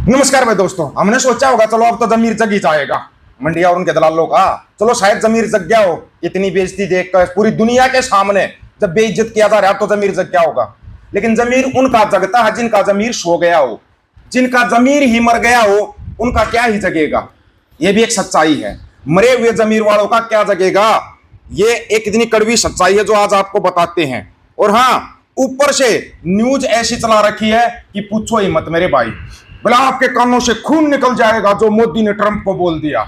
नमस्कार भाई दोस्तों, हमने सोचा होगा चलो अब तो जमीर जग ही जाएगा मंडिया और उनके दलालों का। चलो शायद जमीर जग गया हो, इतनी बेइज्जती देखकर पूरी दुनिया के सामने जब बेइज्जत किया जा रहा है तो जमीर जग गया होगा। लेकिन जमीर उनका जगता है जिनका जमीर सो गया हो, जिनका जमीर ही मर गया हो उनका क्या ही जगेगा। ये भी एक सच्चाई है, मरे हुए जमीर वालों का क्या जगेगा। ये एक इतनी कड़वी सच्चाई है जो आज आपको बताते हैं। और हाँ, ऊपर से न्यूज ऐसी चला रखी है कि पूछो ही मत मेरे भाई, बोला आपके कानों से खून निकल जाएगा जो मोदी ने ट्रंप को बोल दिया।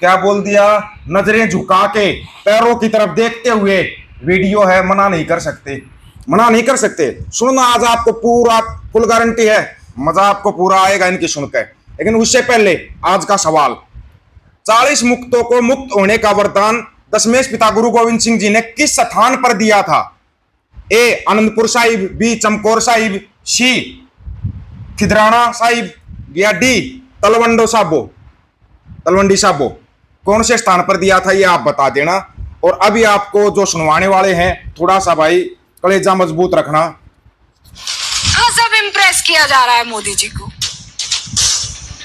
क्या बोल दिया? नजरें झुका के पैरों की तरफ देखते हुए वीडियो है, मना नहीं कर सकते, मना नहीं कर सकते। सुनना आज आपको पूरा फुल गारंटी है, मजा आपको पूरा आएगा इनकी सुनकर। लेकिन उससे पहले आज का सवाल, 40 मुक्तों को मुक्त होने का वरदान दशमेश पिता गुरु गोविंद सिंह जी ने किस स्थान पर दिया था? ए आनंदपुर साहिब, बी चमकौर साहिब, सी खिदराना साहिब या डी तलवंडी साबो। कौन से स्थान पर दिया था ये आप बता देना। और अभी आपको जो सुनवाने वाले हैं थोड़ा सा भाई कलेजा मजबूत रखना। सब इम्प्रेस किया जा रहा है मोदी जी को,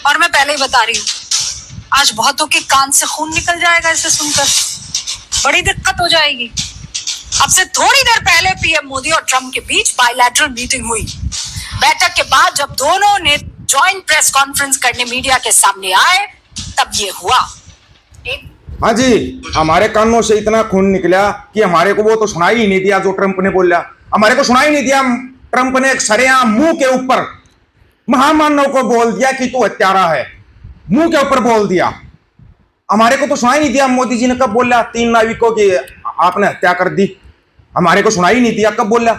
और मैं पहले ही बता रही हूँ आज बहुतों के कान से खून निकल जाएगा इसे सुनकर, बड़ी दिक्कत हो जाएगी। अब से थोड़ी देर पहले पीएम मोदी और ट्रंप के बीच बायलैटरल मीटिंग हुई। बैठक के बाद जब दोनों ने जॉइंट प्रेस कॉन्फ्रेंस करने मीडिया के सामने आए तब ये हुआ। हाँ जी, हमारे कानों से इतना खून निकला कि हमारे को वो तो सुनाई ही नहीं दिया जो ट्रंप ने बोला। हमारे को सुनाई नहीं दिया। ट्रंप ने सरेआम मुंह के ऊपर महामानव को बोल दिया कि तू हत्यारा है, मुंह के ऊपर बोल दिया। हमारे को तो सुनाई नहीं दिया मोदी जी ने कब बोला 3 नाविकों की आपने हत्या कर दी। हमारे को सुनाई नहीं दिया कब बोला,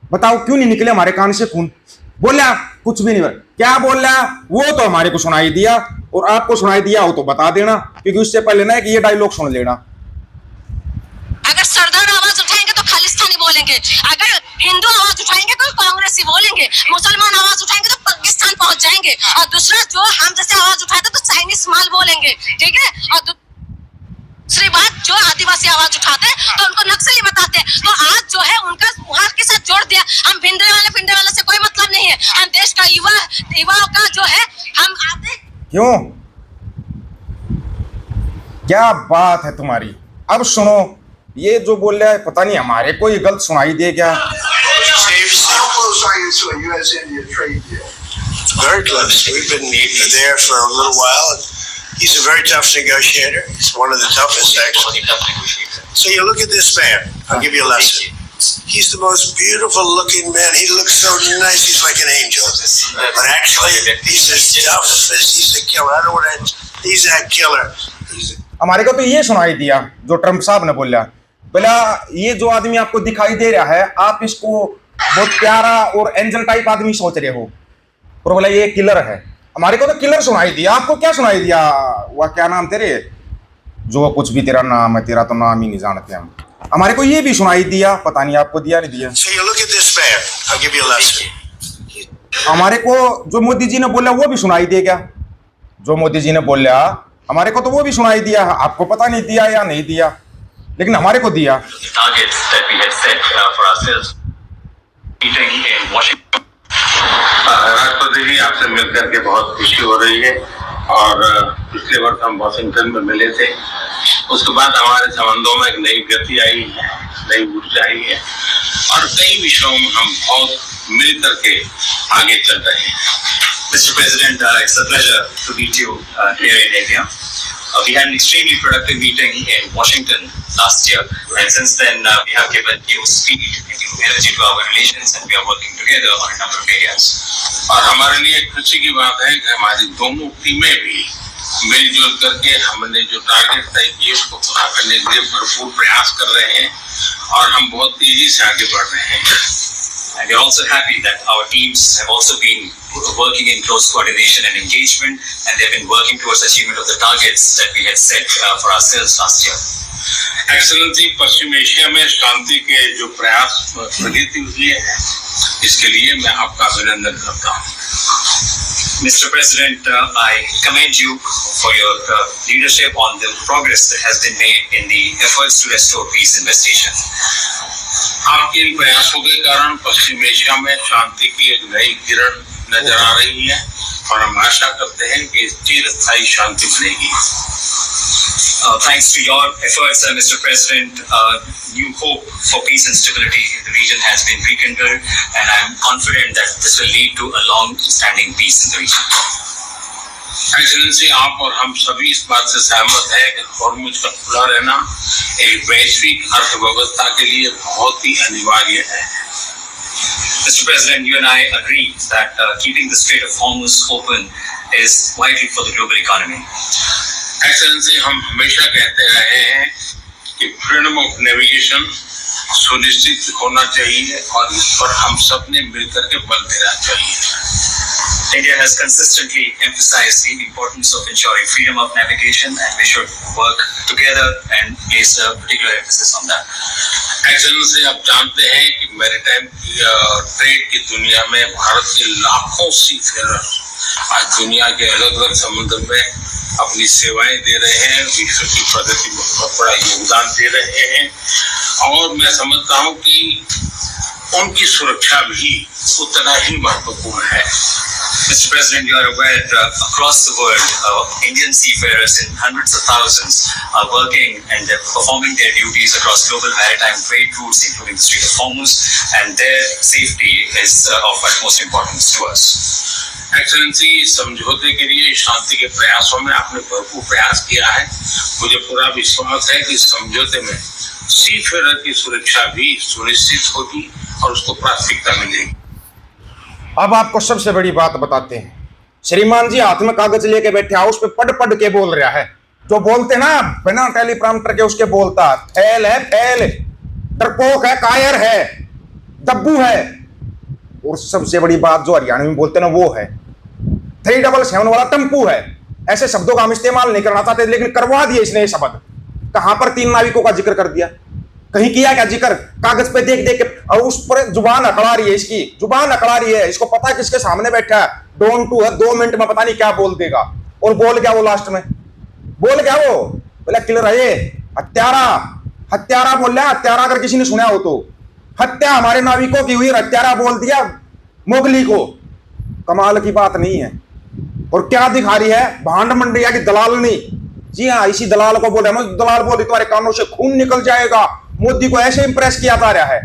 बताओ क्यों नहीं निकले हमारे कान से खून? बोला कुछ भी नहीं बोला। क्या बोला वो तो हमारे को सुनाई दिया, और आपको सुनाई दिया हो तो बता देना, क्योंकि उससे पहले ना कि ये डायलॉग सुन लेना। अगर सरदार आवाज उठाएंगे तो खालिस्तानी बोलेंगे, अगर हिंदू आवाज उठाएंगे तो कांग्रेसी बोलेंगे, मुसलमान आवाज उठाएंगे तो पाकिस्तान पहुंच जाएंगे, और दूसरा जो हम जैसे आवाज उठाते तो चाइनीज माल बोलेंगे, ठीक है। और दूसरी बात, जो आदिवासी आवाज उठाते हैं तो उनको नक्सली बताते हैं। तो आज जो है उनका वहां के साथ जोड़ दिया। हम भिंडे वाले से कोई मतलब नहीं है, हम देश का युवाओं का जो है हम आते। क्यों? क्या बात है तुम्हारी। अब सुनो, ये जो बोल रहा है पता नहीं हमारे को ये गलत सुनाई दे क्या? Very close. We've been there for a little while. He's a very tough negotiator. He's one of the toughest, actually. So you look at this man. I'll give you a lesson. He's the most beautiful looking man. He looks so nice. He's like an angel. But actually, he's as tough as he's a killer. I don't want to. He's that killer. हमारे को तो ये सुनाई दिया जो Trump साहब ने बोला, ये जो आदमी आपको दिखाई दे रहा है आप इसको बहुत प्यारा और एंजल टाइप आदमी सोच रहे हो, और बोला ये किलर है। हमारे को तो किलर सुनाई दिया, आपको क्या सुनाई दिया? वह क्या नाम तेरे, जो कुछ भी तेरा नाम है, तेरा तो नाम ही नहीं जानते हम। हमारे को ये भी सुनाई दिया, पता नहीं आपको दिया नहीं दिया। So you look at this man. I'll give you a lesson. हमारे को जो मोदी जी ने बोला वो भी सुनाई दे गया। जो मोदी जी ने बोला हमारे को तो वो भी सुनाई दिया। आपको पता नहीं दिया या नहीं दिया, लेकिन हमारे को दिया। राष्ट्रपति जी, आपसे मिलकर के बहुत खुशी हो रही है, और पिछले वर्ष हम वॉशिंगटन में मिले थे। उसके बाद हमारे संबंधों में एक नई गति आई है, नई ऊर्जा आई है, और कई विषयों में हम बहुत मिल करके आगे चल रहे हैं। Mr. President, it's a pleasure to meet you here in India. We had an extremely productive meeting in Washington last year, and since then we have given new speed and new energy to our relations, and we are working together on a number of areas. और हमारे लिए खुशी की बात है कि हमारी दोनों टीमें भी मिलजुल करके हमने जो टारगेट तय किए उसको पूरा करने के लिए भरपूर प्रयास कर रहे हैं, और हम बहुत तेजी से आगे बढ़ रहे हैं। And we are also happy that our teams have also been working in close coordination and engagement, and they have been working towards achievement of the targets that we had set for ourselves last year. Excellency, Paschim Asia में शांति के जो प्रयास प्रगति हुई है, इसके लिए मैं आपका अभिनंदन करता हूँ। Mr. President, I commend you for your leadership on the progress that has been made in the efforts to restore peace in West Asia. आपके इन प्रयासों के कारण पश्चिम एशिया में शांति की एक नई किरण नजर आ रही है, और हमारे आशा करते हैं कि चिरस्थायी शांति बनेगी। Thanks to your efforts, Mr. President, new hope for peace and stability in the region has been rekindled, and I'm confident that this will lead to a long-standing peace in the region. Excellency, आप और हम सभी इस बात से सहमत हैं कि हॉर्मुज का खुला रहना एक वैश्विक अर्थव्यवस्था के लिए बहुत ही अनिवार्य है। Mr. President, you and I agree that keeping the Strait of Hormuz open is vital for the global economy. Excellency, हम हमेशा कहते रहे हैं कि फ्रीडम ऑफ नेविगेशन सुनिश्चित होना चाहिए और इस पर हम सब ने मिलकर के बल देना चाहिए। India has consistently emphasized the importance of ensuring freedom of navigation, and we should work together and place a particular emphasis on that. Excellency, आप जानते हैं कि मैरीटाइम ट्रेड की दुनिया में भारत के लाखों सीफेरर आज दुनिया के अलग अलग समुद्र में अपनी सेवाएं दे रहे हैं, विश्व की प्रगति में बहुत बड़ा योगदान दे रहे हैं, और मैं समझता हूं कि उनकी सुरक्षा भी उतना ही महत्वपूर्ण है। Mr. President, you are aware across the world, Indian seafarers in hundreds of thousands are working and they're performing their duties across global maritime trade routes, including the Strait of Hormuz, and their safety is of utmost importance to us. Excellency, समझौते के लिए शांति के प्रयासों में आपने भरपूर प्रयास किया है। मुझे पूरा विश्वास है कि समझौते में सीफेरर की सुरक्षा भी सुनिश्चित होगी और उसको प्राथमिकता मिलेगी। अब आपको सबसे बड़ी बात बताते हैं। श्रीमान जी हाथ में कागज लेके बैठे हाउस पे पढ़ के बोल रहा है। जो बोलते ना बिना टेलीप्रॉम्प्टर के उसके बोलता फैल है, फैल डरपोक है, कायर है, दब्बू है। और सबसे बड़ी बात जो हरियाणा में बोलते ना वो है 377 वाला टम्पू है। ऐसे शब्दों का हम इस्तेमाल नहीं करना चाहते, लेकिन करवा दिए इसने ये शब्द। कहां पर 3 नाविकों का जिक्र कर दिया, कहीं किया क्या जिक्र? कागज पे देख के और उस पर जुबान अकड़ा रही है, इसकी जुबान अकड़ा रही है। इसको पता है किसके सामने बैठा है, डोन टू है, 2 मिनट में पता नहीं क्या बोल देगा। और बोल क्या वो लास्ट में बोल क्या वो बोला क्लियर है ये हत्यारा, हत्यारा बोल रहा है। हत्यारा अगर किसी ने सुना हो तो हत्या हमारे नाविकों की हुई, हत्यारा बोल दिया मोगली को। कमाल की बात नहीं है। और क्या दिखा रही है भांड मंडिया की दलालनी। जी हाँ, इसी दलाल को बोल रहे हैं। दलाल बोल तुम्हारे कानों से खून निकल जाएगा। मोदी को ऐसे इंप्रेस किया जा रहा है।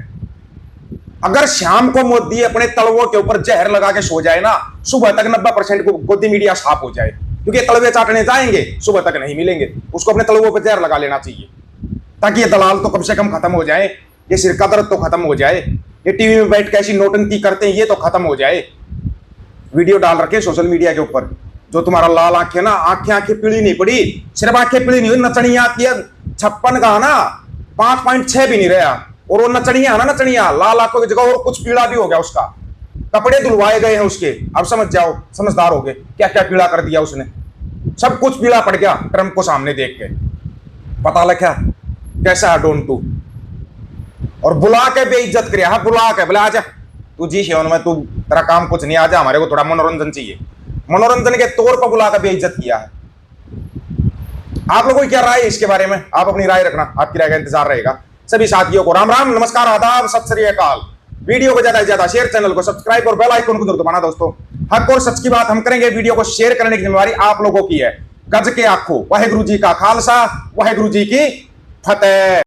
अगर शाम को मोदी अपने तलवों के ऊपर जहर लगा के सो जाए ना, सुबह तक 90% को गोदी मीडिया साफ हो जाए, क्योंकि तलवे चाटने जाएंगे सुबह तक नहीं मिलेंगे। उसको अपने तलवों पर जहर लगा लेना चाहिए, ताकि ये दलाल तो कम से कम खत्म हो जाए, ये सिरका दर्द तो खत्म हो जाए, ये टीवी में बैठ के ऐसी नोटंकी करते हैं ये तो खत्म हो जाए। वीडियो डाल रखे सोशल मीडिया के ऊपर, जो तुम्हारा लाल आंखें ना, आंखें पीली नहीं पड़ी, सिर्फ आंखें पीली नहीं हुई, नचनिया की 56 का ना 5.6 भी नहीं रहा। और वो नचनिया ना, नचनिया लाल आंखों की जगह और कुछ पीला भी हो गया उसका, कपड़े धुलवाए गए हैं उसके। अब समझ जाओ, समझदार हो गए, क्या क्या पीला कर दिया उसने। सब कुछ पीला पड़ गया ट्रंप को सामने देख के। पता लगा कैसा है डोन टू। और बुला के बेइज्जत किया है, बुला के बोला आजा तू जी शेवन में, तू तेरा काम कुछ नहीं, आजा हमारे को थोड़ा मनोरंजन चाहिए। मनोरंजन के तौर पर बुला कर बेइज्जत किया है। आप लोगों की क्या राय है इसके बारे में? आप अपनी राय रखना, आपकी राय का इंतजार रहेगा। सभी साथियों को राम राम, नमस्कार, आदाब, सत श्री अकाल। वीडियो को ज्यादा से ज्यादा शेयर, चैनल को सब्सक्राइब और बेल आइकन को जरूर दबाना दोस्तों। हक और सच की बात हम करेंगे, वीडियो को शेयर करने की जिम्मेवारी आप लोगों की है। गज के आखो वाहेगुरु जी का खालसा, वाहेगुरु जी की फतेह।